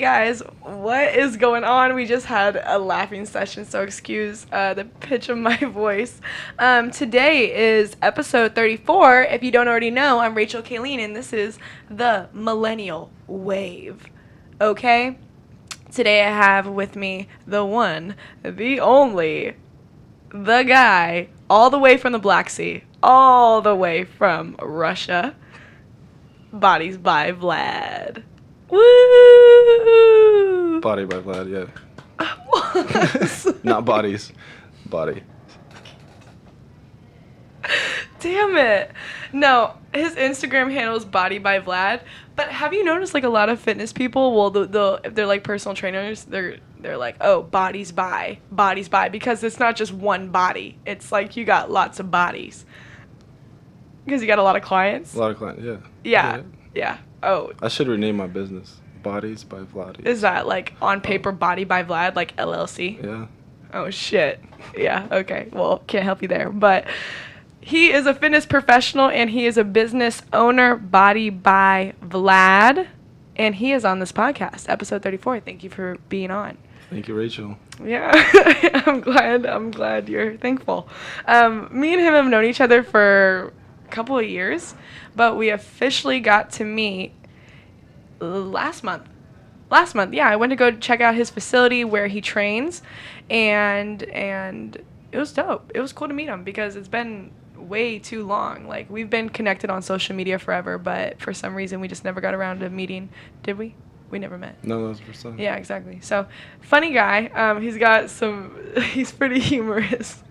guys, what is going on? We just had a laughing session, so excuse the pitch of my voice. Today is episode 34. If you don't already know, I'm Rachel Kayleen, and this is the Millennial Wayve. Okay? Today I have with me the one, the only, the guy, all the way from the Black Sea, all the way from Russia, Body By Vlad. Woo! Body by Vlad, yeah. What? Not bodies. Body. Damn it. No, his Instagram handle is Body by Vlad. But have you noticed like a lot of fitness people, well, if they're like personal trainers, they're like, oh, bodies by, because it's not just one body. It's like you got lots of bodies. Because you got a lot of clients. A lot of clients, yeah. Yeah. Oh. I should rename my business. Bodies by Vlad. Is that like on paper Body by Vlad, like LLC? Yeah. Oh, shit. Yeah, okay. Well, can't help you there. But he is a fitness professional, and he is a business owner, Body by Vlad. And he is on this podcast, episode 34. Thank you for being on. Thank you, Rachel. Yeah, I'm glad you're thankful. Me and him have known each other for a couple of years, but we officially got to meet last month. Yeah, I went to go check out his facility where he trains, and it was dope. It was cool to meet him because it's been way too long. Like, we've been connected on social media forever, but for some reason we just never got around to meeting. Did we? We never met. No, that was the first time. Yeah, exactly. So, funny guy. He's pretty humorous.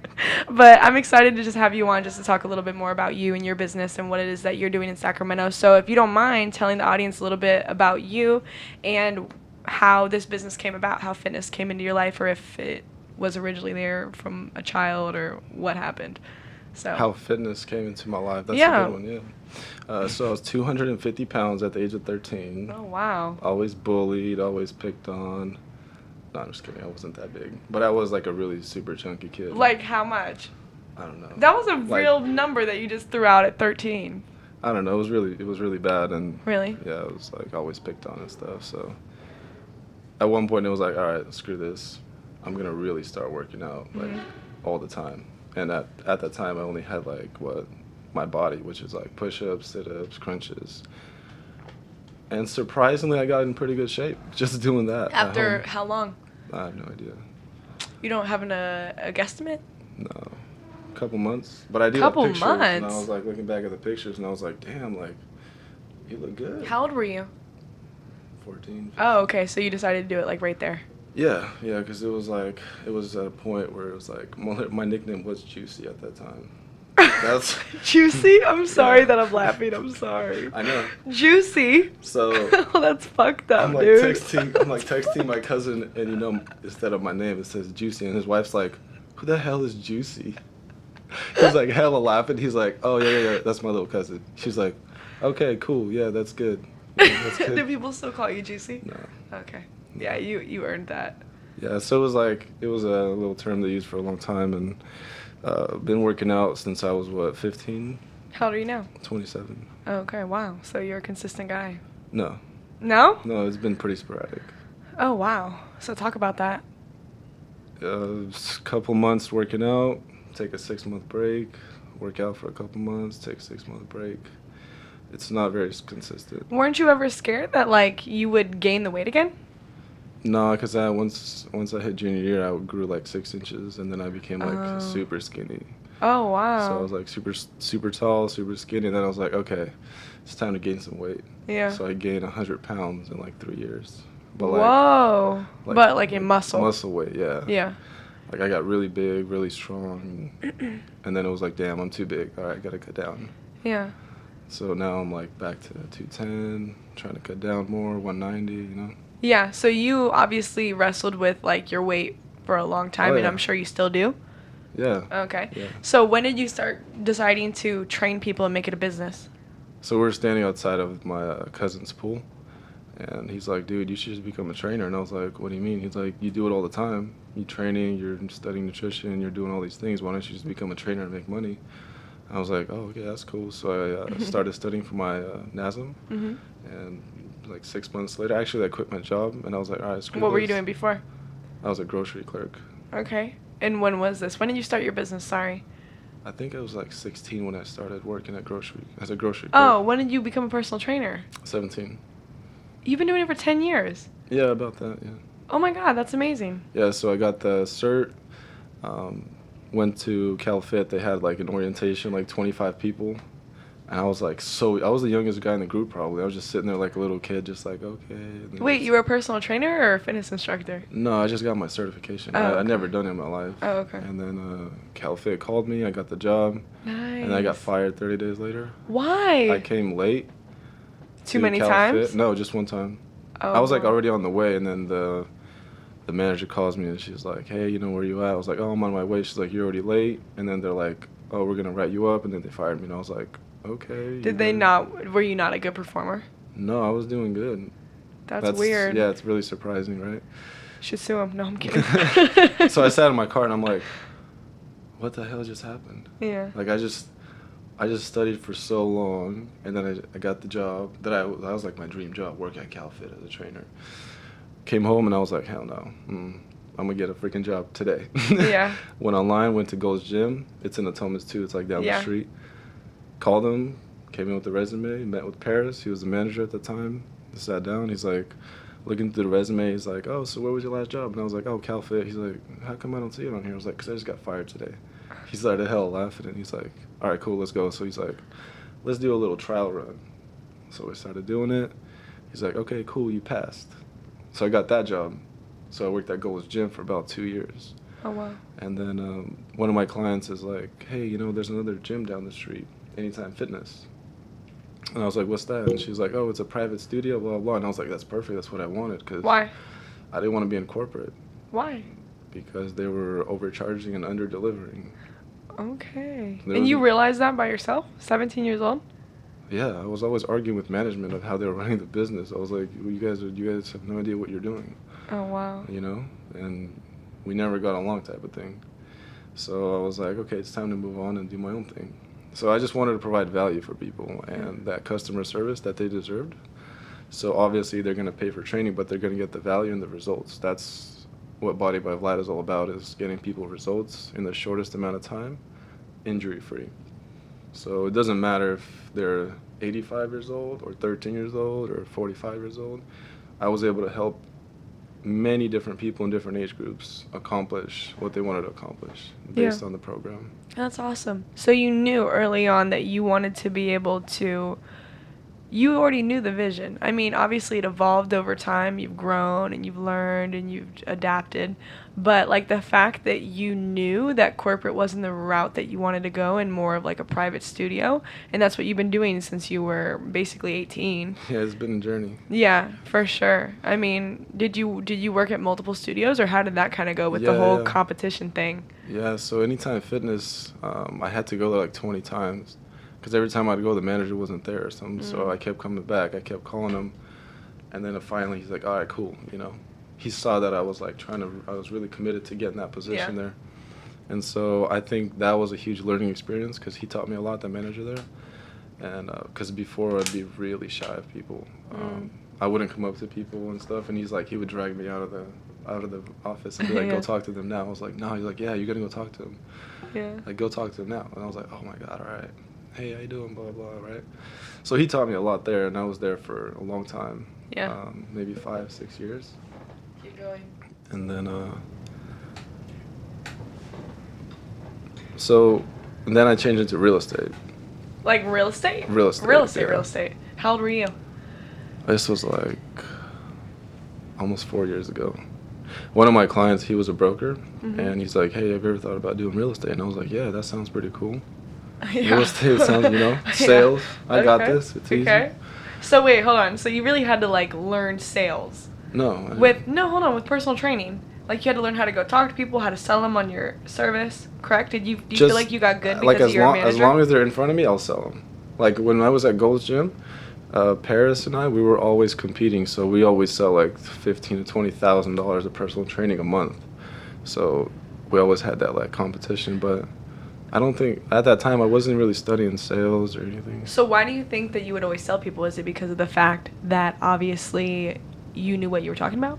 But I'm excited to just have you on just to talk a little bit more about you and your business and what it is that you're doing in Sacramento. So if you don't mind telling the audience a little bit about you and how this business came about, how fitness came into your life, or if it was originally there from a child, or what happened. So how fitness came into my life. That's a good one, yeah. So I was 250 pounds at the age of 13. Oh, wow. Always bullied, always picked on. No, I'm just kidding. I wasn't that big. But I was like a really super chunky kid. Like how much? I don't know. That was a real number that you just threw out at 13. I don't know. It was really bad. And really? Yeah, it was like always picked on and stuff. So at one point it was like, all right, screw this. I'm going to really start working out like all the time. And at that time I only had like my body, which is like push-ups, sit-ups, crunches. And surprisingly, I got in pretty good shape just doing that. After how long? I have no idea. You don't have a guesstimate? No. A couple months. But I did couple pictures, months? and I was like looking back at the pictures, and I was like, damn, like, you look good. How old were you? 14. 15. Oh, okay. So you decided to do it like right there. Yeah, because it was at a point where it was like, my nickname was Juicy at that time. That's Juicy? I'm sorry that I'm laughing. I'm sorry. I know. Juicy? So oh, that's fucked up, I'm like dude. texting my cousin, and instead of my name it says Juicy, and his wife's like, who the hell is Juicy? He's like hella laughing. He's like, oh yeah, that's my little cousin. She's like, okay, cool, yeah, that's good. Yeah, that's good. Do people still call you Juicy? No. Okay. Yeah, you earned that. Yeah, so it was a little term they used for a long time, and been working out since I was 15? How old are you now? 27. Oh, okay, wow. So you're a consistent guy. No. No? No, it's been pretty sporadic. Oh, wow. So talk about that. A couple months working out, take a 6-month break, work out for a couple months, take a 6-month break. It's not very consistent. Weren't you ever scared that like you would gain the weight again? No, because once I hit junior year, I grew like 6 inches, and then I became like super skinny. Oh, wow. So I was like super tall, super skinny, and then I was like, okay, it's time to gain some weight. Yeah. So I gained 100 pounds in like 3 years. But whoa. But like in muscle. Muscle weight, yeah. Yeah. Like I got really big, really strong, and then it was like, damn, I'm too big. All right, I gotta cut down. Yeah. So now I'm like back to 210, trying to cut down more, 190, you know? Yeah, so you obviously wrestled with like your weight for a long time, and yeah. I'm sure you still do. Yeah. Okay. Yeah. So when did you start deciding to train people and make it a business? So we're standing outside of my cousin's pool, and he's like, dude, you should just become a trainer. And I was like, what do you mean? He's like, you do it all the time. You're training, you're studying nutrition, you're doing all these things. Why don't you just become a trainer and make money? I was like, oh, okay, that's cool. So I started studying for my NASM, and like 6 months later. Actually, I quit my job, and I was like, all right, screw What were you this. doing before? I was a grocery clerk. Okay. And when was this? When did you start your business? Sorry. I think I was like 16 when I started working as a grocery clerk. Oh, when did you become a personal trainer? 17. You've been doing it for 10 years. Yeah, about that, yeah. Oh my God, that's amazing. Yeah, so I got the cert, went to Cal Fit. They had like an orientation, like 25 people. And I was like, I was the youngest guy in the group probably. I was just sitting there like a little kid, just like, okay. Wait, you were a personal trainer or a fitness instructor? No, I just got my certification. Oh, okay. I'd never done it in my life. Oh, okay. And then Cal Fit called me. I got the job. Nice. And I got fired 30 days later. Why? I came late. Too many Cal times? Fit. No, just one time. Oh, I was like wow. already on the way, and then the manager calls me and she's like, hey, you know where you at? I was like, oh, I'm on my way. She's like, you're already late. And then they're like, oh, we're gonna write you up. And then they fired me, and I was like, okay. Did they not? Were you not a good performer? No, I was doing good. That's weird. Yeah, it's really surprising, right? Should sue him. No, I'm kidding. So I sat in my car and I'm like, what the hell just happened? Yeah. Like I just studied for so long, and then I got the job that was like my dream job, working at Cal Fit as a trainer. Came home and I was like, hell no. I'm gonna get a freaking job today. Yeah. Went online, went to Gold's Gym. It's in the Thomas too. It's like down the street. Called him, came in with the resume, met with Paris. He was the manager at the time. Sat down. He's like, looking through the resume. He's like, oh, so where was your last job? And I was like, oh, Cal Fit. He's like, how come I don't see it on here? I was like, because I just got fired today. He started hell laughing, and he's like, all right, cool, let's go. So he's like, let's do a little trial run. So we started doing it. He's like, okay, cool, you passed. So I got that job. So I worked at Gold's Gym for about 2 years. Oh, wow. And then one of my clients is like, hey, you know, there's another gym down the street, Anytime Fitness. And I was like, what's that? And she's like, oh, it's a private studio, blah, blah. And I was like, that's perfect. That's what I wanted. Cause Why? I didn't want to be in corporate. Why? Because they were overcharging and under-delivering. Okay. There And was you a- realized that by yourself? 17 years old? Yeah, I was always arguing with management of how they were running the business. I was like, well, you guys have no idea what you're doing. Oh, wow. You know? And we never got along type of thing. So I was like, okay, it's time to move on and do my own thing. So I just wanted to provide value for people and that customer service that they deserved. So obviously they're going to pay for training, but they're going to get the value and the results. That's what Body by Vlad is all about, is getting people results in the shortest amount of time, injury-free. So it doesn't matter if they're 85 years old or 13 years old or 45 years old. I was able to help many different people in different age groups accomplish what they wanted to accomplish based on the program. That's awesome. So you knew early on that you wanted to be able to, you already knew the vision. I mean, obviously it evolved over time. You've grown and you've learned and you've adapted. But like the fact that you knew that corporate wasn't the route that you wanted to go and more of like a private studio, and that's what you've been doing since you were basically 18. Yeah, it's been a journey. Yeah, for sure. I mean, did you work at multiple studios, or how did that kind of go with the whole competition thing? Yeah, so Anytime Fitness, I had to go there like 20 times. Because every time I'd go, the manager wasn't there or something. So I kept coming back. I kept calling him. And then finally he's like, all right, cool, you know. He saw that I was like I was really committed to getting that position there. And so I think that was a huge learning experience because he taught me a lot, the manager there. And because before I'd be really shy of people. I wouldn't come up to people and stuff. And he would drag me out of the office and be like, go talk to them now. I was like, no. He's like, yeah, you got to go talk to them. Yeah. Like, go talk to them now. And I was like, oh my God, all right. Hey, how you doing, blah, blah, right? So he taught me a lot there, and I was there for a long time. Yeah. Maybe 5-6 years. Keep going. And then, then I changed into real estate. Like real estate? Real estate. Real estate. How old were you? This was like almost 4 years ago. One of my clients, he was a broker, and he's like, hey, have you ever thought about doing real estate? And I was like, yeah, that sounds pretty cool. Yeah. Real estate sounds, sales. I got this. It's easy. Okay. So wait, hold on. So you really had to like learn sales. No. With personal training. Like you had to learn how to go talk to people, how to sell them on your service, correct? Do you feel like you got good because you're a manager? As long as they're in front of me, I'll sell them. Like when I was at Gold's Gym, Paris and I, we were always competing, so we always sell like $15,000 to $20,000 of personal training a month. So we always had that like competition, but I don't think at that time I wasn't really studying sales or anything. So why do you think that you would always tell people? Is it because of the fact that obviously you knew what you were talking about?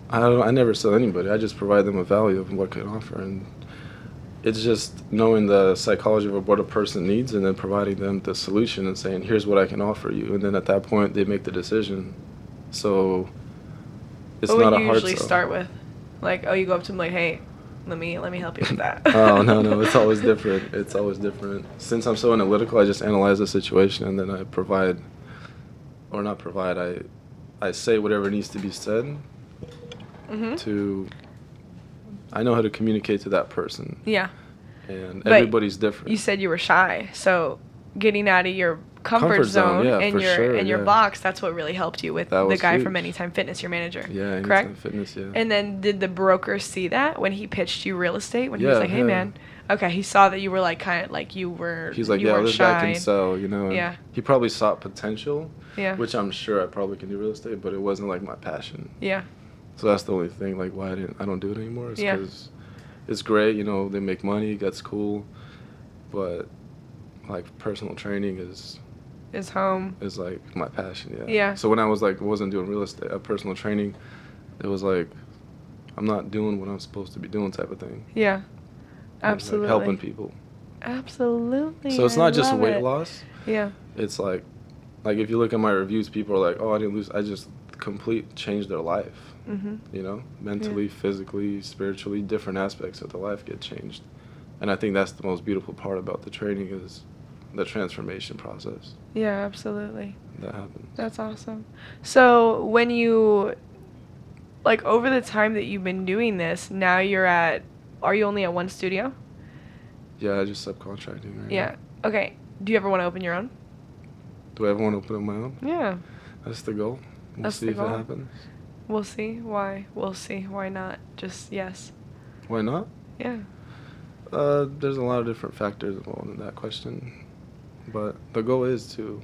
I never sell anybody. I just provide them a value of what I can offer, and it's just knowing the psychology of what a person needs and then providing them the solution and saying, here's what I can offer you. And then at that point, they make the decision. So it's what not would a you hard usually sell. start with? Like, oh, you go up to them like, hey, let me help you with that. Oh, no, it's always different. It's always different. Since I'm so analytical, I just analyze the situation and then I provide, or not provide, I say whatever needs to be said to, I know how to communicate to that person. Yeah. And But everybody's different. You said you were shy, so getting out of your comfort zone yeah, and for sure, your yeah. box, that's what really helped you with That the was guy huge. from Anytime Fitness, your manager. Yeah, Anytime correct? Fitness, yeah. And then did the broker see that when he pitched you real estate? When he was Yeah, like, hey, yeah. man. Okay, he saw that you were like kind of like you were. He's like, you yeah, weren't this shy. guy can sell, you know. And Yeah. he probably saw potential, Yeah. which I'm sure I probably can do real estate, but it wasn't like my passion. Yeah. So that's the only thing, like, why I don't do it anymore is Yeah. because it's great, you know, they make money, that's cool, but like personal training is home. like my passion, yeah. Yeah. So when I was like wasn't doing real estate, personal training, it was like I'm not doing what I'm supposed to be doing type of thing. Yeah. Like, Absolutely. helping people. Absolutely. So it's not just love weight it. loss. Yeah. It's like if you look at my reviews, people are like, oh, I didn't lose. I just changed their life. Mhm. You know, mentally, physically, spiritually, different aspects of the life get changed. And I think that's the most beautiful part about the training is the transformation process Yeah, absolutely. that happens. That's awesome. So when you, like, over the time that you've been doing this, now are you only at one studio? Yeah, I just subcontracting right Yeah. Okay. Do you ever want to open your own? now. Do I ever want to open up my own? Yeah. That's the goal. We'll That's see the if goal. it happens. We'll see. Why? We'll see. Why not? Just yes. Why not? Yeah. There's a lot of different factors involved in that question. But the goal is to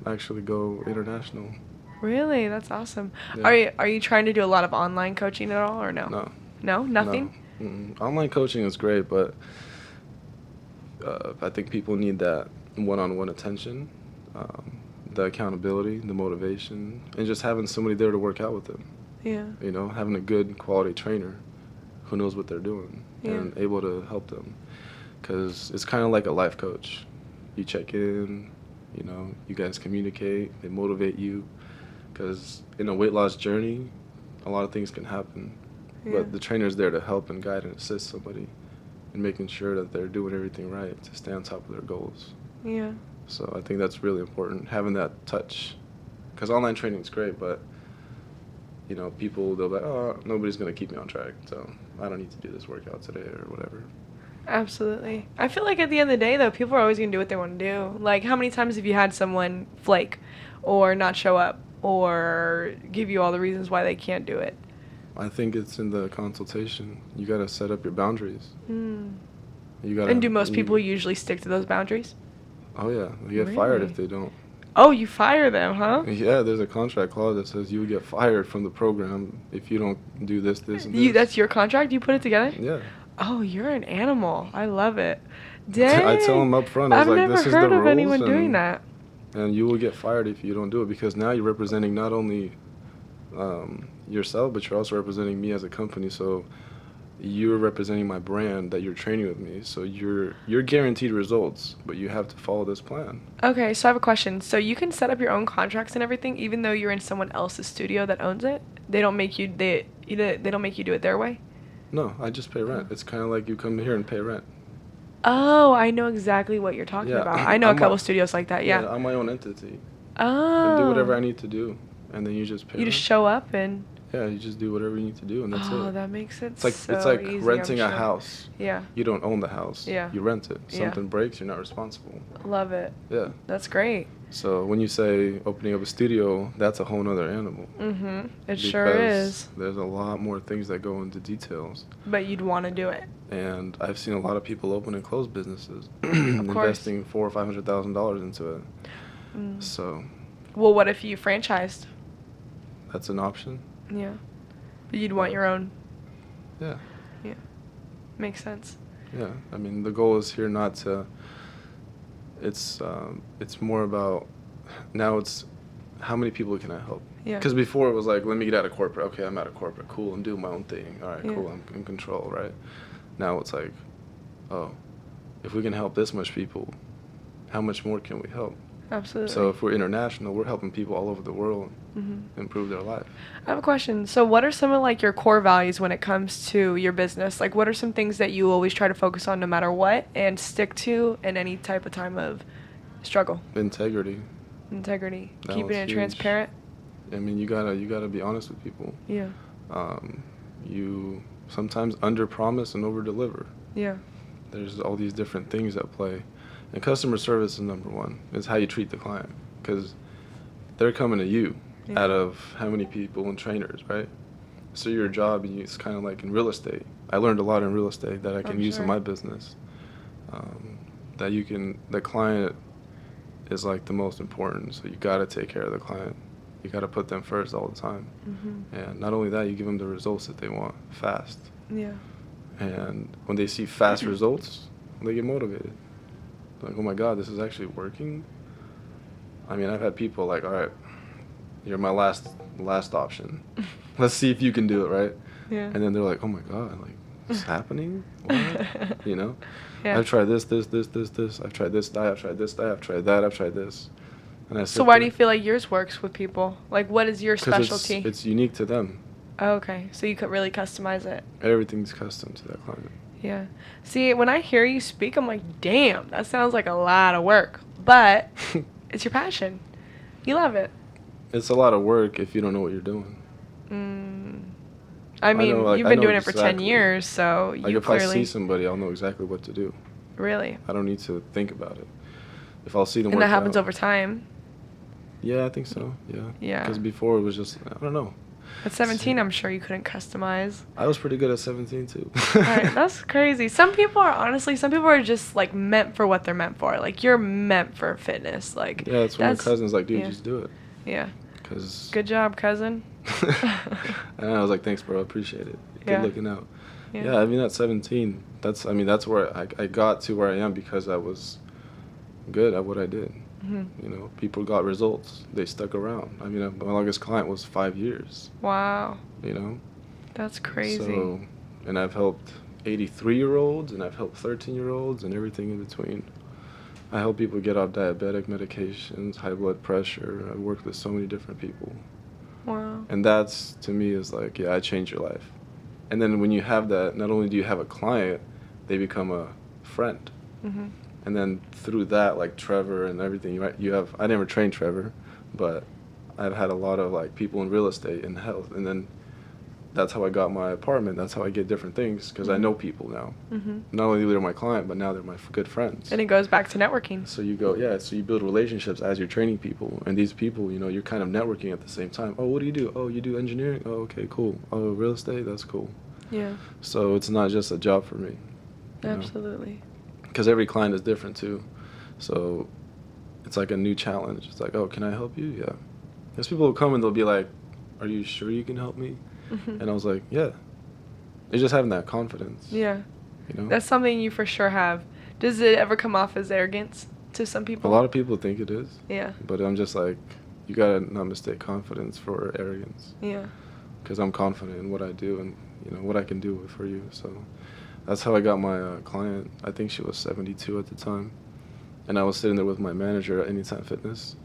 actually go international. Really? That's awesome. Yeah. Are you trying to do a lot of online coaching at all or no? No. No? Nothing? No. Online coaching is great, but I think people need that one-on-one attention, the accountability, the motivation, and just having somebody there to work out with them. Yeah. You know, having a good quality trainer who knows what they're doing and able to help them. Because it's kind of like a life coach. You check in, you know, you guys communicate, they motivate you. Because in a weight loss journey, a lot of things can happen. Yeah. But the trainer's there to help and guide and assist somebody in making sure that they're doing everything right to stay on top of their goals. Yeah. So I think that's really important, having that touch. Because online training is great, but, you know, people, they'll be like, oh, nobody's going to keep me on track, so I don't need to do this workout today or whatever. Absolutely. I feel like at the end of the day, though, people are always going to do what they want to do. Like, how many times have you had someone flake or not show up or give you all the reasons why they can't do it? I think it's in the consultation. You got to set up your boundaries. Mm. You gotta, And do most people usually stick to those boundaries? Oh, yeah. They get fired Really? if they don't. Oh, you fire them, huh? Yeah, there's a contract clause that says you get fired from the program if you don't do this, and this. That's your contract? You put it together? Yeah. Oh, you're an animal. I love it. Dang. I tell them up front, I was I've like, never this is the heard of rules. anyone doing that. And you will get fired if you don't do it, because now you're representing not only yourself, but you're also representing me as a company. So you're representing my brand that you're training with me. So you're guaranteed results, but you have to follow this plan. Okay, so I have a question. So you can set up your own contracts and everything, even though you're in someone else's studio that owns it? They don't make you they don't make you do it their way? No, I just pay rent. It's kind of like you come here and pay rent. Oh, I know exactly what you're talking Yeah. about. I know a I'm couple a- studios like that, yeah. I'm my own entity. Oh. And do whatever I need to do, and then you just pay You rent. just show up and... Yeah, you just do whatever you need to do, and that's it. Oh, that makes it It's like so it's like easy, renting I'm a sure. house. Yeah, You don't own the house. Yeah. You rent it. Yeah. Something breaks, you're not responsible. love it. Yeah. That's great. So when you say opening up a studio, that's a whole nother animal. Mm-hmm. It sure Because is. There's a lot more things that go into details. But you'd want to do it. And I've seen a lot of people open and close businesses, course. investing $400,000 or $500,000 into it. Mm. So Well, what if you franchised? that's an option. Yeah. But you'd want your own. Yeah. Yeah. Makes sense. Yeah. I mean, the goal is here not to. It's more about now. It's how many people can I help? Yeah. Because before it was like, let me get out of corporate. Okay, I'm out of corporate. Cool, I'm doing my own thing. All right, Yeah. cool, I'm in control. Right. Now it's like, oh, if we can help this much people, how much more can we help? Absolutely. So if we're international, we're helping people all over the world improve their life. I have a question. So what are some of like your core values when it comes to your business? Like what are some things that you always try to focus on no matter what and stick to in any type of time of struggle? Integrity. That Keeping was it huge. transparent. I mean, you gotta be honest with people. Yeah. You sometimes under promise and over deliver. Yeah. There's all these different things at play. And customer service is number one. It's how you treat the client. Because they're coming to you out of how many people and trainers, right? So your job, it's kind of like in real estate. I learned a lot in real estate that I can use in my business. That the client is like the most important. So you got to take care of the client. You got to put them first all the time. And not only that, you give them the results that they want fast. Yeah. And when they see fast results, they get motivated. Like, oh my God, this is actually working. I mean, I've had people like, all right, you're my last option. Let's see if you can do it, right? Yeah. And then they're like, oh my God, like, it's happening? What? You know? Yeah. I've tried this. I've tried this diet. I've tried this diet. I've tried that. I've tried this. And So why do you feel like yours works with people? Like, what is your specialty? It's unique to them. Oh, okay. So you could really customize it. Everything's custom to that client. Yeah. See, when I hear you speak, I'm like, damn, that sounds like a lot of work. But it's your passion. You love it. It's a lot of work if you don't know what you're doing. I mean, you've been doing it for 10 exactly. years, so like you if clearly... I see somebody, I'll know exactly what to do. Really? I don't need to think about it. If I'll see them And work that happens out, over time. Yeah, I think so. Yeah. Yeah. Because before it was just, I don't know. At 17, I'm sure you couldn't customize. I was pretty good at 17 too. Alright, that's crazy. Some people are just like meant for what they're meant for. Like you're meant for fitness. Like yeah, that's when my cousin's like, dude, just do it. Yeah. Cause good job, cousin. And I was like, thanks, bro. I appreciate it. Good looking out. Yeah. I mean, at 17, that's where I got to where I am because I was good at what I did. You know, people got results. They stuck around. I mean, my longest client was 5 years. Wow. You know? That's crazy. So, and I've helped 83-year-olds and I've helped 13-year-olds and everything in between. I help people get off diabetic medications, high blood pressure. I work with so many different people. Wow. And that's, to me, is like, yeah, I changed your life. And then when you have that, not only do you have a client, they become a friend. And then through that, like Trevor and everything, you have, I never trained Trevor, but I've had a lot of like people in real estate and health. And then that's how I got my apartment. That's how I get different things because I know people now. Not only they're my client, but now they're my good friends. And it goes back to networking. So you go, so you build relationships as you're training people. And these people, you know, you're kind of networking at the same time. Oh, what do you do? Oh, you do engineering? Oh, okay, cool. Oh, real estate? That's cool. Yeah. So it's not just a job for me. Absolutely. Because every client is different too. So it's like a new challenge. It's like, oh, can I help you? Yeah. There's people who come and they'll be like, are you sure you can help me? And I was like, yeah. It's just having that confidence. Yeah. You know? That's something you for sure have. Does it ever come off as arrogance to some people? A lot of people think it is. Yeah. But I'm just like, you gotta not mistake confidence for arrogance. Yeah. Because I'm confident in what I do and, you know, what I can do for you. So that's how I got my client. I think she was 72 at the time. And I was sitting there with my manager at Anytime Fitness.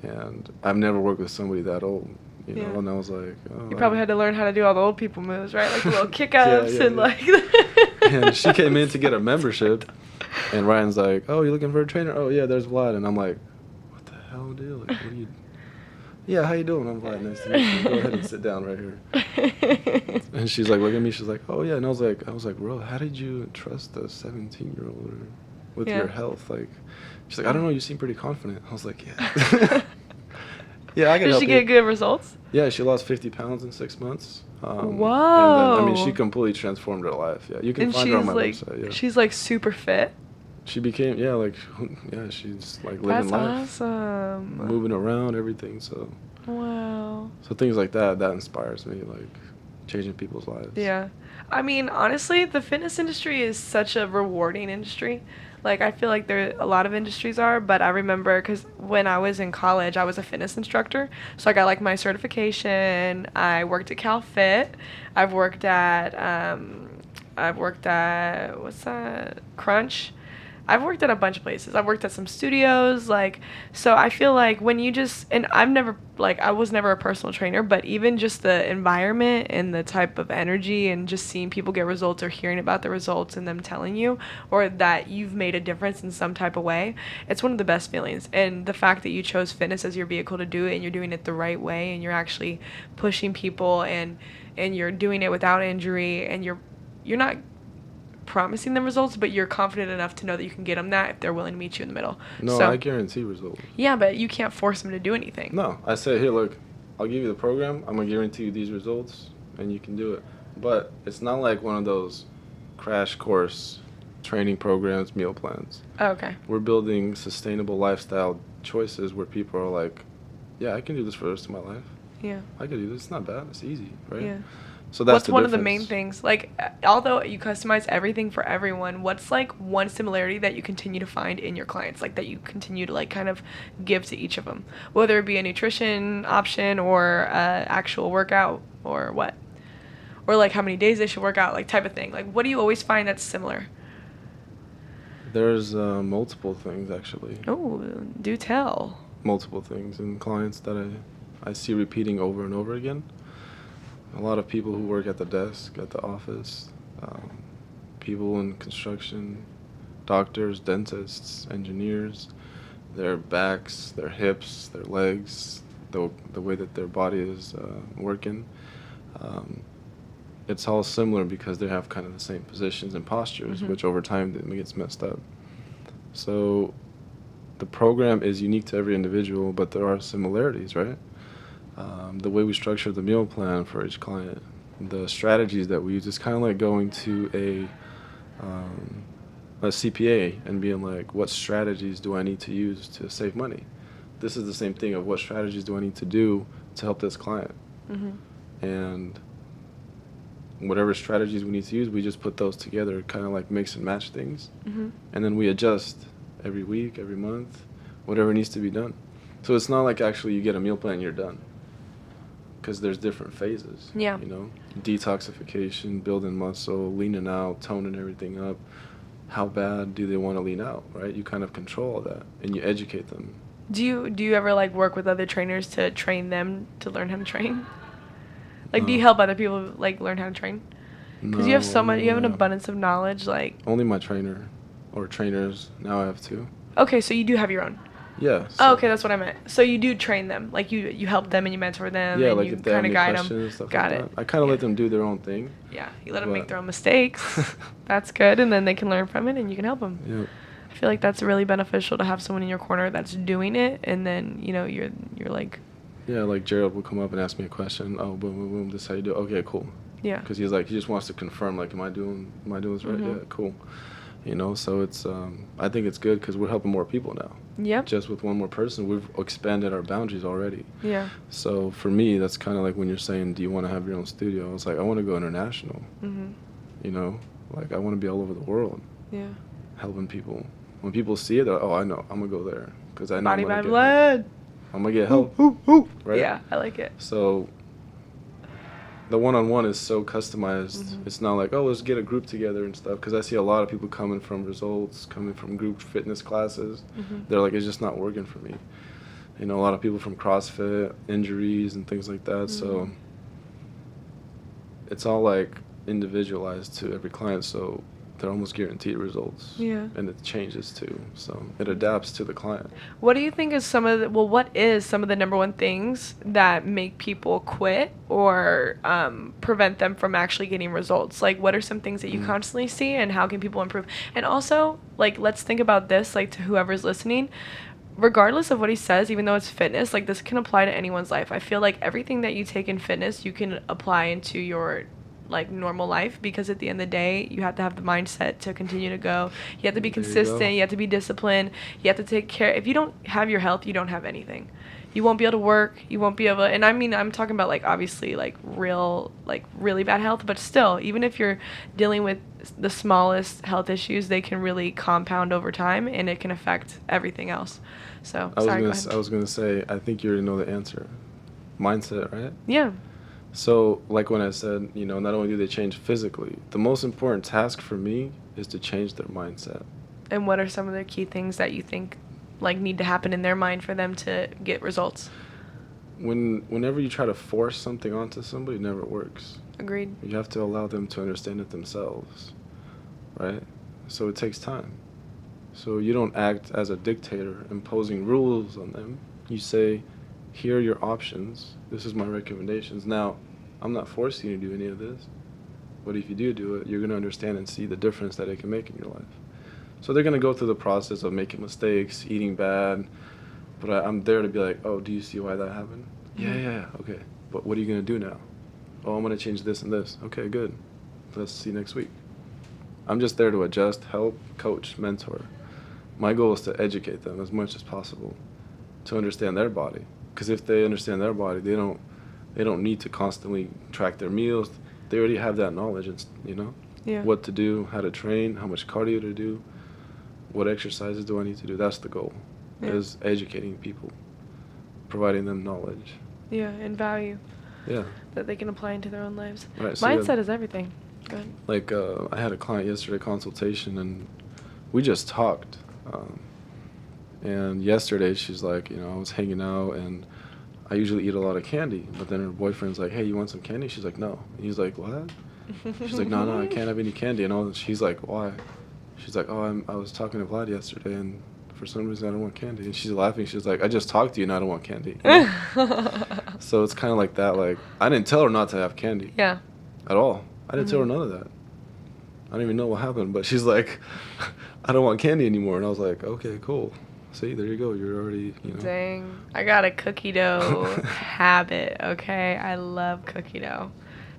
And I've never worked with somebody that old, you know, and I was like, oh. You probably had to learn how to do all the old people moves, right? Like the little kick-ups and like... And she came in to get a membership. And Ryan's like, oh, you're looking for a trainer? Oh, yeah, there's Vlad. And I'm like, what the hell, dude? Like, what are you... Yeah, how you doing? I'm Vlad. Nice to meet you. Go ahead and sit down right here. And she's like, look at me. She's like, oh, yeah. And I was like, bro, how did you trust a 17-year-old with your health? Like, she's like, I don't know. You seem pretty confident. I was like, yeah. Yeah, I can help you. Did she get good results? Yeah, she lost 50 pounds in 6 months. Whoa. And then, I mean, she completely transformed her life. Yeah, you can find her on my website. Yeah. She's like super fit. She became, she's like living life. That's awesome. Moving around, everything. So. Wow. So things like that inspires me. Like, changing people's lives. Yeah. I mean, honestly, the fitness industry is such a rewarding industry. Like, I feel like there a lot of industries are, but I remember because when I was in college, I was a fitness instructor. So I got like my certification. I worked at CalFit. I've worked at what's that? Crunch. I've worked at a bunch of places. I've worked at some studios, like, so I feel like when you just, and I was never a personal trainer, but even just the environment and the type of energy and just seeing people get results or hearing about the results and them telling you, or that you've made a difference in some type of way, it's one of the best feelings. And the fact that you chose fitness as your vehicle to do it and you're doing it the right way and you're actually pushing people and you're doing it without injury and you're not promising them results, but you're confident enough to know that you can get them that if they're willing to meet you in the middle. No, so, I guarantee results. Yeah, but you can't force them to do anything. No, I said, here, look, I'll give you the program. I'm going to guarantee you these results, and you can do it. But it's not like one of those crash course training programs, meal plans. Oh, okay. We're building sustainable lifestyle choices where people are like, yeah, I can do this for the rest of my life. Yeah. I can do this. It's not bad. It's easy, right? Yeah. So that's what's one of the main things, like, although you customize everything for everyone, what's like one similarity that you continue to find in your clients, like that you continue to like kind of give to each of them, whether it be a nutrition option or actual workout or what, or like how many days they should work out, like type of thing, like what do you always find that's similar? There's multiple things, actually. Oh, do tell. Multiple things in clients that I see repeating over and over again. A lot of people who work at the desk, at the office, people in construction, doctors, dentists, engineers, their backs, their hips, their legs, the way that their body is working. It's all similar because they have kind of the same positions and postures, which over time gets messed up. So the program is unique to every individual, but there are similarities, right? The way we structure the meal plan for each client, the strategies that we use, is kind of like going to a CPA and being like, what strategies do I need to use to save money? This is the same thing of what strategies do I need to do to help this client? And whatever strategies we need to use, we just put those together, kind of like mix and match things. And then we adjust every week, every month, whatever needs to be done. So it's not like actually you get a meal plan and you're done. Because there's different phases. Yeah. You know, detoxification, building muscle, leaning out, toning everything up. How bad do they want to lean out, right? You kind of control all that and you educate them. Do you ever like work with other trainers to train them to learn how to train? Like, do you help other people like learn how to train? Because you have so much, you have an abundance of knowledge, like. Only my trainer or trainers. Now I have two. Okay, so you do have your own. Yeah. So oh, okay, that's what I meant. So you do train them, like you help them and you mentor them, yeah, and like you if they have kind of any guide questions them. and stuff Got like it. that. I kind of let them do their own thing. Yeah, you let them make their own mistakes. That's good, and then they can learn from it, and you can help them. Yeah. I feel like that's really beneficial to have someone in your corner that's doing it, and then you're like. Yeah, like Gerald will come up and ask me a question. Oh, boom, boom, boom. This is how you do it. Okay, cool. Yeah. Because he just wants to confirm, like, am I doing this right? Yeah, cool. You know, so it's I think it's good because we're helping more people now. Yep. Just with one more person, we've expanded our boundaries already. Yeah. So for me, that's kind of like when you're saying, do you want to have your own studio? I was like, I want to go international. You know, like I want to be all over the world. Yeah. Helping people. When people see it, they're like, oh, I know, I'm gonna go there because I know Body By Vlad. I'm gonna get help. Right? Yeah, I like it. So the one-on-one is so customized. It's not like, oh, let's get a group together and stuff. Because I see a lot of people coming from results, coming from group fitness classes. They're like, it's just not working for me. You know, a lot of people from CrossFit, injuries and things like that. So it's all like individualized to every client. So they're almost guaranteed results. Yeah. And it changes too. So it adapts to the client. What do you think is what is some of the number one things that make people quit or prevent them from actually getting results? Like, what are some things that you constantly see, and how can people improve? And also, like, let's think about this, like, to whoever's listening. Regardless of what he says, even though it's fitness, like, this can apply to anyone's life. I feel like everything that you take in fitness, you can apply into your like normal life, because at the end of the day, you have to have the mindset to continue to go. You have to be There you consistent. go. You have to be disciplined. You have to take care. If you don't have your health, you don't have anything. You won't be able to work. You won't be able to, and I mean, I'm talking about like obviously like really bad health, but still, even if you're dealing with the smallest health issues, they can really compound over time, and it can affect everything else. So, I sorry, go ahead. was gonna say, I think you already know the answer. Mindset, right? Yeah. So, like when I said, you know, not only do they change physically, the most important task for me is to change their mindset. And what are some of the key things that you think like need to happen in their mind for them to get results? Whenever you try to force something onto somebody, it never works. Agreed. You have to allow them to understand it themselves, right? So it takes time. So you don't act as a dictator imposing rules on them. You say, here are your options. This is my recommendations. Now, I'm not forcing you to do any of this, but if you do it, you're going to understand and see the difference that it can make in your life. So they're going to go through the process of making mistakes, eating bad, but I'm there to be like, oh, do you see why that happened? Yeah, okay. But what are you going to do now? Oh, I'm going to change this and this. Okay, good. Let's see next week. I'm just there to adjust, help, coach, mentor. My goal is to educate them as much as possible to understand their body. Because if they understand their body, they don't need to constantly track their meals. They already have that knowledge, and what to do, how to train, how much cardio to do, what exercises do I need to do. That's the goal, is educating people, providing them knowledge. Yeah, and value. Yeah. That they can apply into their own lives. Right, so Mindset is everything. Go ahead. Like, I had a client yesterday, consultation, and we just talked. And yesterday she's like, I was hanging out, and I usually eat a lot of candy. But then her boyfriend's like, hey, you want some candy? She's like, no. And he's like, what? She's like, no, I can't have any candy. And she's like, why? She's like, oh, I was talking to Vlad yesterday, and for some reason I don't want candy. And she's laughing. She's like, I just talked to you and I don't want candy. So it's kind of like that. Like, I didn't tell her not to have candy. Yeah. At all. I didn't tell her none of that. I don't even know what happened. But she's like, I don't want candy anymore. And I was like, okay, cool. See, there you go. You're already, Dang. I got a cookie dough habit, okay? I love cookie dough.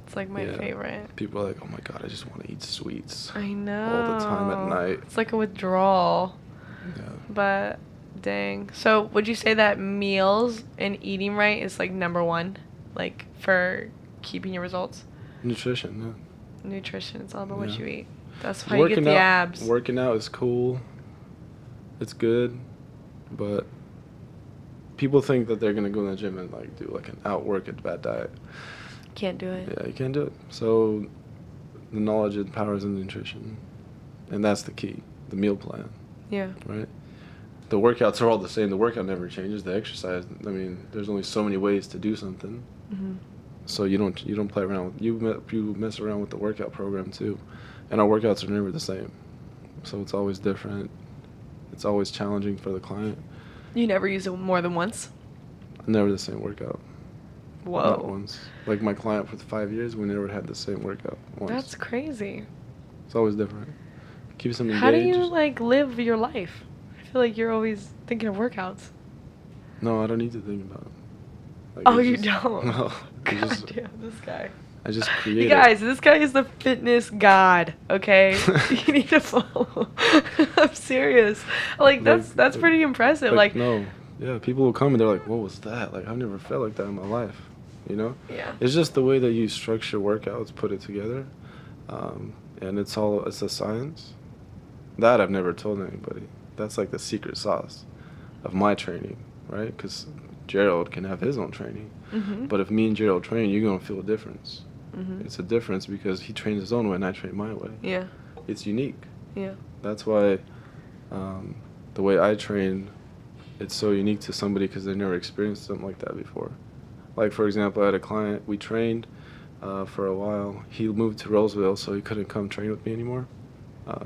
It's like my favorite. People are like, oh my God, I just want to eat sweets. I know. All the time at night. It's like a withdrawal. Yeah. But, dang. So, would you say that meals and eating right is like number one, like for keeping your results? Nutrition, yeah. Nutrition. It's all about what you eat. That's how you get the abs. Working out is cool. It's good. But people think that they're going to go in the gym and like do like an outwork at bad diet. Can't do it. Yeah, you can't do it. So the knowledge and powers in nutrition. And that's the key, the meal plan. Yeah. Right? The workouts are all the same. The workout never changes. The exercise, I mean, there's only so many ways to do something. Mm-hmm. So you don't play around. You mess around with the workout program too. And our workouts are never the same. So it's always different. It's always challenging for the client. You never use it more than once? Never the same workout. Whoa. Not once. Like my client for 5 years, we never had the same workout once. That's crazy. It's always different. Keeps them engaged. How do you like live your life? I feel like you're always thinking of workouts. No, I don't need to think about it. Like, oh, you don't? No. God damn, this guy. I just create You guys, this guy is the fitness god, okay? You need to follow. I'm serious. Like, that's pretty impressive. Like, no. Yeah, people will come and they're like, what was that? Like, I've never felt like that in my life, Yeah. It's just the way that you structure workouts, put it together. And it's a science. That I've never told anybody. That's like the secret sauce of my training, right? Because Gerald can have his own training. Mm-hmm. But if me and Gerald train, you're going to feel a difference. Mm-hmm. It's a difference because he trains his own way and I train my way. Yeah. It's unique. Yeah. That's why the way I train, it's so unique to somebody because they've never experienced something like that before. Like, for example, I had a client, we trained for a while. He moved to Roseville, so he couldn't come train with me anymore.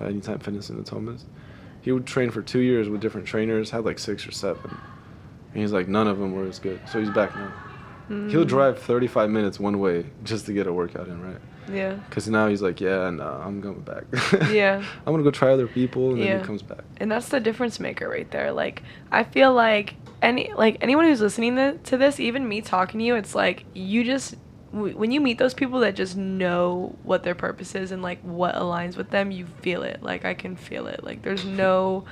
Anytime Fitness in the Thomas. He would train for 2 years with different trainers, had like 6 or 7. And he's like, none of them were as good. So he's back now. Mm. He'll drive 35 minutes one way just to get a workout in, right? Yeah. Because now he's like, yeah, no, I'm going back. Yeah. I'm going to go try other people, and then he comes back. And that's the difference maker right there. Like, I feel like anyone who's listening to this, even me talking to you, it's like you just when you meet those people that just know what their purpose is and like what aligns with them, you feel it. Like I can feel it. Like there's no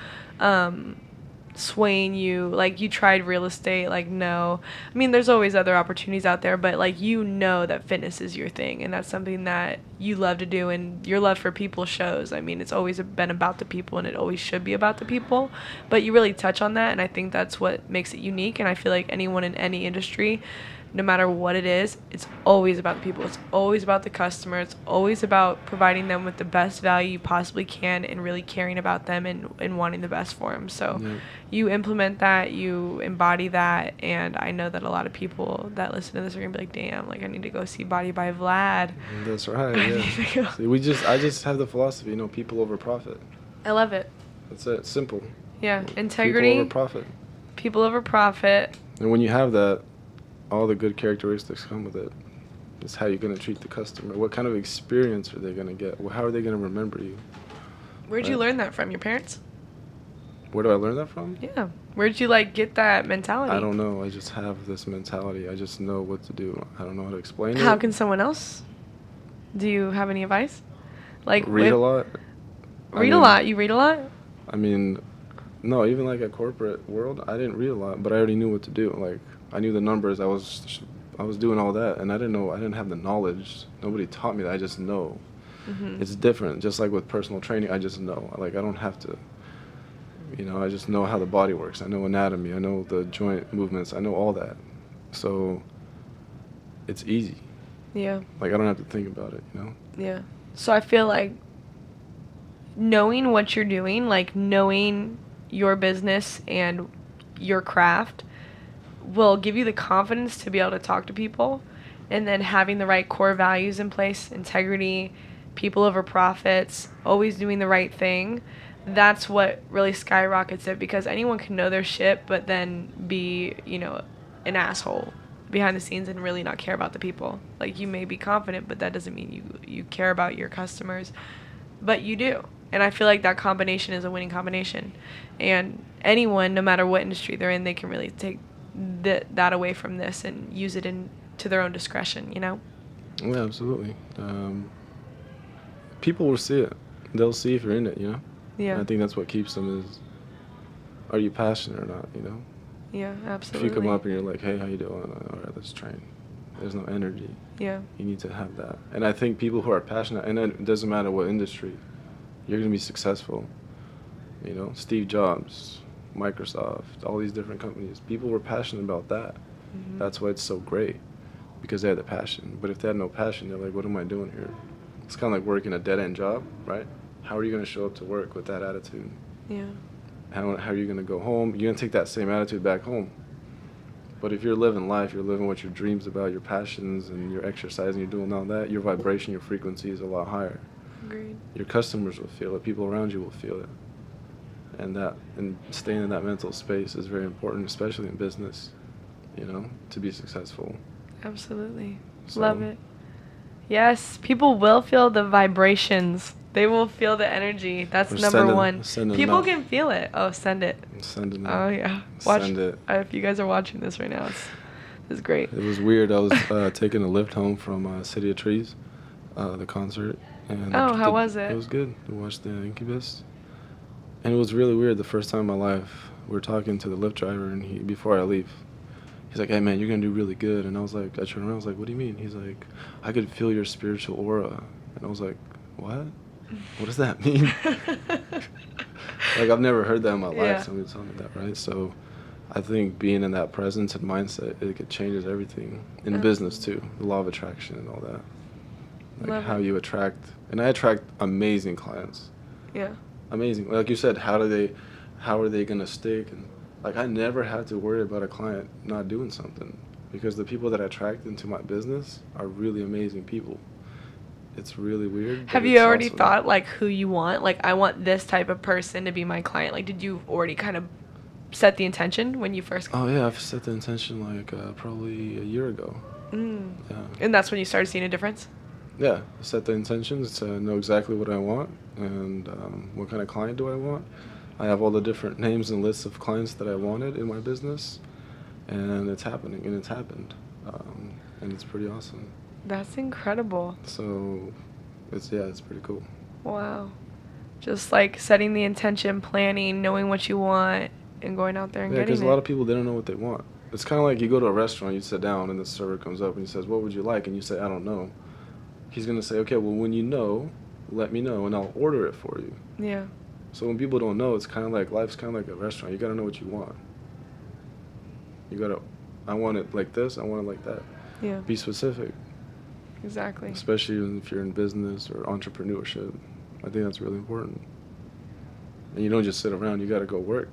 swaying you. Like you tried real estate, like no. I mean, there's always other opportunities out there, but like you know that fitness is your thing and that's something that you love to do, and your love for people shows. I mean, it's always been about the people and it always should be about the people, but you really touch on that, and I think that's what makes it unique. And I feel like anyone in any industry, no matter what it is, it's always about the people. It's always about the customer. It's always about providing them with the best value you possibly can and really caring about them and wanting the best for them. So you implement that, you embody that, and I know that a lot of people that listen to this are going to be like, damn, like I need to go see Body by Vlad. That's right, yeah. See, I just have the philosophy, people over profit. I love it. That's it. Simple. Yeah, integrity. People over profit. People over profit. And when you have that, all the good characteristics come with it. It's how you're going to treat the customer. What kind of experience are they going to get? How are they going to remember you? Where'd you learn that from? Your parents? Where do I learn that from? Yeah. Where'd you get that mentality? I don't know. I just have this mentality. I just know what to do. I don't know how to explain it. How can someone else? Do you have any advice? Read a lot. Read a lot? You read a lot? I mean, no, even like a corporate world, I didn't read a lot, but I already knew what to do. Like, I knew the numbers. I was doing all that, and I didn't have the knowledge. Nobody taught me that. I just know. Mm-hmm. It's different. Just like with personal training, I just know. Like, I don't have to, I just know how the body works. I know anatomy. I know the joint movements. I know all that. So it's easy. Yeah. Like, I don't have to think about it, Yeah. So I feel like knowing what you're doing, like knowing your business and your craft, will give you the confidence to be able to talk to people, and then having the right core values in place, integrity, people over profits, always doing the right thing. That's what really skyrockets it, because anyone can know their shit but then be, an asshole behind the scenes and really not care about the people. Like, you may be confident, but that doesn't mean you care about your customers, but you do. And I feel like that combination is a winning combination, and anyone, no matter what industry they're in, they can really take that away from this and use it to their own discretion, Yeah, absolutely. People will see it. They'll see if you're in it, Yeah. And I think that's what keeps them is, are you passionate or not, Yeah, absolutely. If you come up and you're like, hey, how you doing? All right, let's train. There's no energy. Yeah. You need to have that. And I think people who are passionate, and it doesn't matter what industry, you're going to be successful. Steve Jobs, Microsoft, all these different companies, people were passionate about that. Mm-hmm. That's why it's so great, because they had the passion. But if they had no passion, they're like, what am I doing here? It's kind of like working a dead-end job, right? How are you going to show up to work with that attitude? Yeah. How are you going to go home? You're going to take that same attitude back home. But if you're living life, you're living what your dreams about, your passions, and you're exercising, you're doing all that, your vibration, your frequency is a lot higher. Agreed. Your customers will feel it. People around you will feel it. And staying in that mental space is very important, especially in business, to be successful. Absolutely. So, love it. Yes, people will feel the vibrations. They will feel the energy. That's number one. People can feel it. Oh, send it. Send it. Oh, yeah. Send it. If you guys are watching this right now, it's great. It was weird. I was taking a lift home from City of Trees, the concert. And how was it? It was good. We watched the Incubus. And it was really weird. The first time in my life, we were talking to the Lyft driver, and before I leave, he's like, hey, man, you're going to do really good. And I turned around, I was like, what do you mean? He's like, I could feel your spiritual aura. And I was like, what? What does that mean? I've never heard that in my life. Somebody told me that, right? So I think being in that presence and mindset, it changes everything. In business, too. The law of attraction and all that. Like how you attract. And I attract amazing clients. Yeah. Amazing. Like you said, how are they going to stick? And I never had to worry about a client not doing something, because the people that I attract into my business are really amazing people. It's really weird. Have you already thought who you want? I want this type of person to be my client. Did you already kind of set the intention when you first? Oh yeah, I've set the intention probably a year ago. Mm. Yeah. And that's when you started seeing a difference? Yeah, set the intentions to know exactly what I want and what kind of client do I want. I have all the different names and lists of clients that I wanted in my business, and it's happening, and it's happened, and it's pretty awesome. That's incredible. So, it's pretty cool. Wow. Just like setting the intention, planning, knowing what you want, and going out there and Yeah, getting it. because a lot of people, they don't know what they want. It's kind of like you go to a restaurant, you sit down, and the server comes up and he says, what would you like? And you say, I don't know. He's going to say, okay, well, when you know, let me know, and I'll order it for you. Yeah. So when people don't know, it's kind of like, life's kind of like a restaurant. You got to know what you want. You got to, I want it like this, I want it like that. Yeah. Be specific. Exactly. Especially if you're in business or entrepreneurship. I think that's really important. And you don't just sit around, you got to go work.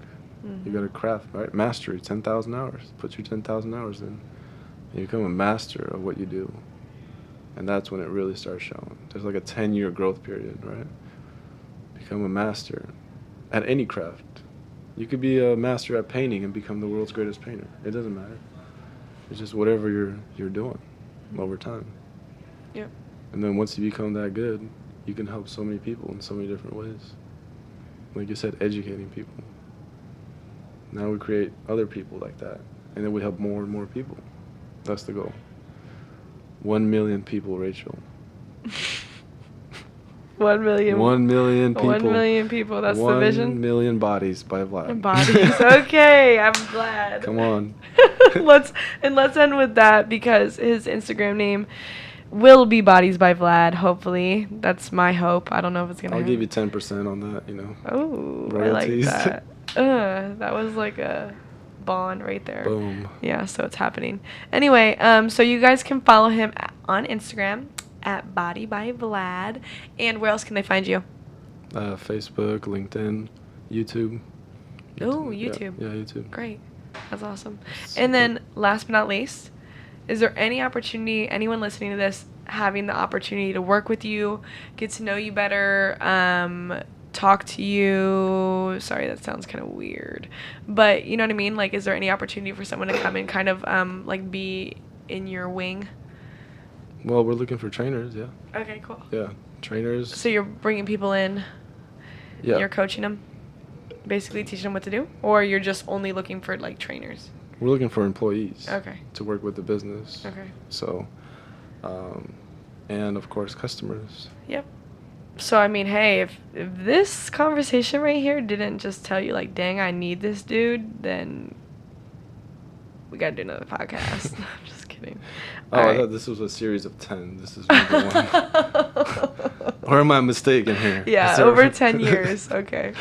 You got to craft, right? Mastery, 10,000 hours. Put your 10,000 hours in. And you become a master of what you do. And that's when it really starts showing. There's like a 10-year growth period, right? Become a master at any craft. You could be a master at painting and become the world's greatest painter. It doesn't matter. It's just whatever you're doing over time. Yep. And then once you become that good, you can help so many people in so many different ways. Like you said, educating people. Now we create other people like that, and then we help more and more people. That's the goal. 1 million people, Rachel. 1 million. 1 million people. 1 million people. That's the vision. 1 million bodies by Vlad. Bodies. Okay, I'm glad. Come on. let's end with that because his Instagram name will be Bodies by Vlad. Hopefully, that's my hope. I don't know if it's gonna. I'll happen. give you 10% on that. You know. Oh, royalties. I like that. That was like a bond right there. Boom. Yeah, so it's happening. Anyway, so you guys can follow him on Instagram at Body by Vlad. And where else can they find you? Facebook, LinkedIn, YouTube. Oh, YouTube. Yeah, YouTube. Great. That's awesome. And then last but not least, is there any opportunity, anyone listening to this, having the opportunity to work with you, get to know you better, talk to you? Sorry, that sounds kind of weird. But you know what I mean? Like, is there any opportunity for someone to come and kind of, like, be in your wing? Well, we're looking for trainers, yeah. Okay, cool. Yeah, trainers. So you're bringing people in, Yeah. you're coaching them, basically teaching them what to do? Or you're just only looking for, like, trainers? We're looking for employees. Okay. To work with the business. Okay. So, and of course, customers. Yep. So, I mean, hey, if this conversation right here didn't just tell you, like, dang, I need this dude, then we got to do another podcast. I'm just kidding. Oh, I thought this was a series of 10. This is number one. Or am I mistaken here? Yeah, over 10 years. Okay.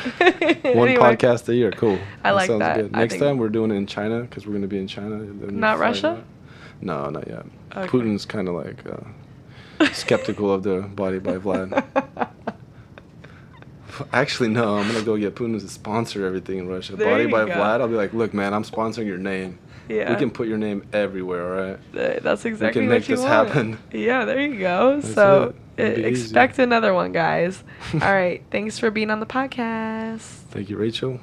One podcast a year. Cool. I like sounds that. Good. Next time we're doing it in China because we're going to be in China. Not Russia? No, not yet. Okay. Putin's kind of like skeptical of the Body by Vlad. Actually, no. I'm going to go get Putin to sponsor everything in Russia. There Body you by go. Vlad. I'll be like, look, man, I'm sponsoring your name. Yeah. We can put your name everywhere, all right? That's exactly we can what make you this want. happen. Yeah, there you go. That's So it. expect another one, guys. All right. Thanks for being on the podcast. Thank you, Rachel.